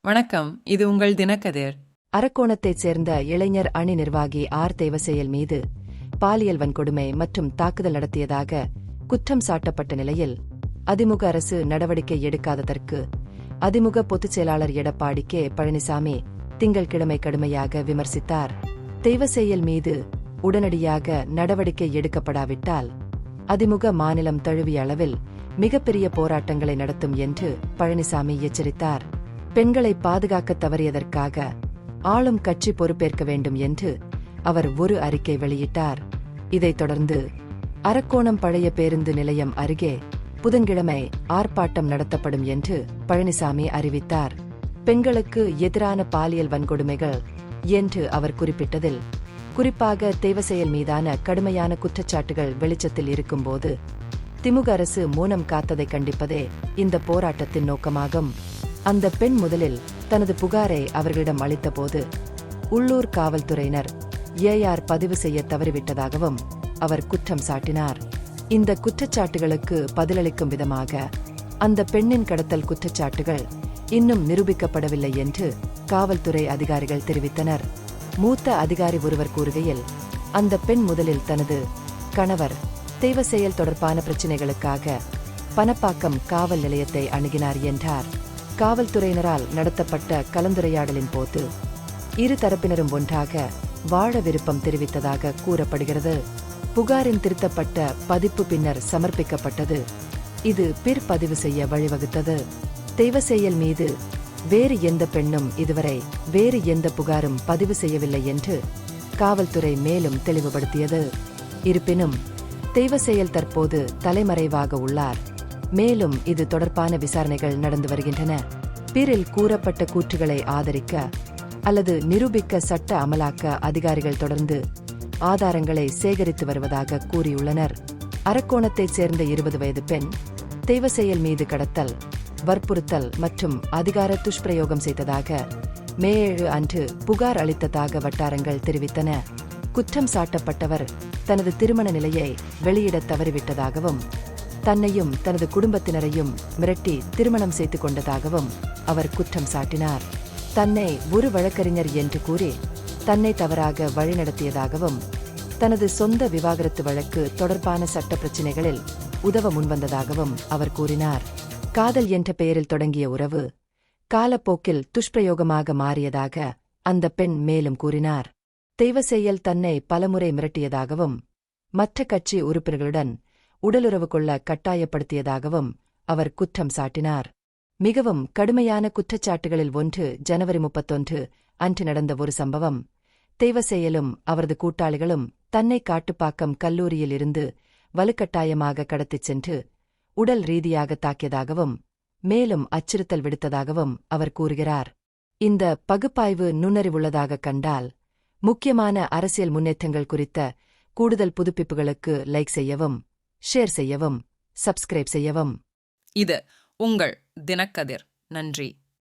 வணக்கம், இது உங்கள் தினக்கதிர். அரக்கோணத்தைச் சேர்ந்த இளைஞர் அணி நிர்வாகி ஆர் தேவசெயல் மீது பாலியல் வன்கொடுமை மற்றும் தாக்குதல் நடத்தியதாக குற்றம் சாட்டப்பட்ட நிலையில் அதிமுக அரசு நடவடிக்கை எடுக்காததற்கு அதிமுக பொதுச் செயலாளர் எடப்பாடி கே பழனிசாமி திங்கள்கிழமை கடுமையாக விமர்சித்தார். தேவசெயல் மீது உடனடியாக நடவடிக்கை எடுக்கப்படாவிட்டால் அதிமுக மாநிலம் தழுவிய அளவில் மிகப்பெரிய போராட்டங்களை நடத்தும் என்று பழனிசாமி எச்சரித்தார். பெண்களை பாதுகாக்க தவறியதற்காக ஆளும் கட்சி பொறுப்பேற்க வேண்டும் என்று அவர் ஒரு அறிக்கை வெளியிட்டார். இதைத் தொடர்ந்து அரக்கோணம் பழைய பேருந்து நிலையம் அருகே புதன்கிழமை ஆர்ப்பாட்டம் நடத்தப்படும் என்று பழனிசாமி அறிவித்தார். பெண்களுக்கு எதிரான பாலியல் வன்கொடுமைகள் என்று அவர் குறிப்பிட்டதில் குறிப்பாக தேவசெயல் மீதான கடுமையான குற்றச்சாட்டுகள் வெளிச்சத்தில் இருக்கும்போது திமுக அரசு மௌனம் காத்ததை கண்டிப்பதே இந்த போராட்டத்தின் நோக்கமாகும். அந்த பெண் முதலில் தனது புகாரை அவர்களிடம் அளித்தபோது உள்ளூர் காவல்துறையினர் ஏஆர் பதிவு செய்ய தவறிவிட்டதாகவும் அவர் குற்றம் சாட்டினார். இந்த குற்றச்சாட்டுகளுக்கு பதிலளிக்கும் விதமாக அந்த பெண்ணின் கடத்தல் குற்றச்சாட்டுகள் இன்னும் நிரூபிக்கப்படவில்லை என்று காவல்துறை அதிகாரிகள் தெரிவித்தனர். மூத்த அதிகாரி ஒருவர் கூறுகையில், அந்த பெண் முதலில் தனது கணவர் தேவசெயல் தொடர்பான பிரச்சினைகளுக்காக பணப்பாக்கம் காவல் நிலையத்தை அணுகினார் என்றார். காவல்துறையினரால் நடத்தப்பட்ட கலந்துரையாடலின் போது இரு தரப்பினரும் ஒன்றாக வாழ விருப்பம் தெரிவித்ததாக கூறப்படுகிறது. புகாரின் திருத்தப்பட்ட பதிப்பு பின்னர் சமர்ப்பிக்கப்பட்டது. இது பிற்பதிவு செய்ய வழிவகுத்தது. தேவசெயல் மீது வேறு எந்த பெண்ணும் இதுவரை வேறு எந்த புகாரும் பதிவு செய்யவில்லை என்று காவல்துறை மேலும் தெளிவுபடுத்தியது. இருப்பினும் தேவசெயல் தற்போது தலைமறைவாக உள்ளார். மேலும் இது தொடர்பான விசாரணைகள் நடந்து வருகின்றன. பிரில் கூறப்பட்ட கூற்றுகளை ஆதரிக்க அல்லது நிரூபிக்க சட்ட அமலாக்க அதிகாரிகள் தொடர்ந்து ஆதாரங்களை சேகரித்து வருவதாக கூறியுள்ளனர். அரக்கோணத்தைச் சேர்ந்த 20 வயது பெண் தேவசெயல் மீது கடத்தல், வற்புறுத்தல் மற்றும் அதிகார துஷ்பிரயோகம் செய்ததாக மே 7 அன்று புகார் அளித்ததாக வட்டாரங்கள் தெரிவித்தன. குற்றம் சாட்டப்பட்டவர் தனது திருமண நிலையை வெளியிட தவறிவிட்டதாகவும் தன்னையும் தனது குடும்பத்தினரையும் மிரட்டி திருமணம் செய்து கொண்டதாகவும் அவர் குற்றம் சாட்டினார். தன்னை ஒரு வழக்கறிஞர் என்று கூறி தன்னை தவறாக வழிநடத்தியதாகவும் தனது சொந்த விவாகரத்து வழக்கு தொடர்பான சட்ட பிரச்சினைகளில் உதவ முன்வந்ததாகவும் அவர் கூறினார். காதல் என்ற பெயரில் தொடங்கிய உறவு காலப்போக்கில் துஷ்பிரயோகமாக மாறியதாக அந்த பெண் மேலும் கூறினார். தேவசெயல் தன்னை பலமுறை மிரட்டியதாகவும் மற்ற கட்சி உறுப்பினர்களுடன் உடலுறவு கொள்ள கட்டாயப்படுத்தியதாகவும் அவர் குற்றம் சாட்டினார். மிகவும் கடுமையான குற்றச்சாட்டுகளில் ஒன்று ஜனவரி 31 அன்று நடந்த ஒரு சம்பவம். தேவசெயலும் அவரது கூட்டாளிகளும் தன்னை காட்டுப்பாக்கம் கல்லூரியில் இருந்து வலுக்கட்டாயமாக கடத்திச் சென்று உடல் ரீதியாக தாக்கியதாகவும் மேலும் அச்சுறுத்தல் விடுத்ததாகவும் அவர் கூறுகிறார். இந்த பகுப்பாய்வு நுண்ணறிவுள்ளதாக கண்டால் முக்கியமான அரசியல் முன்னேற்றங்கள் குறித்த கூடுதல் புதுப்பிப்புகளுக்கு லைக் செய்யவும், ஷேர் செய்யவும், சப்ஸ்கிரைப் செய்யவும். இது உங்கள் தினக்கதிர். நன்றி.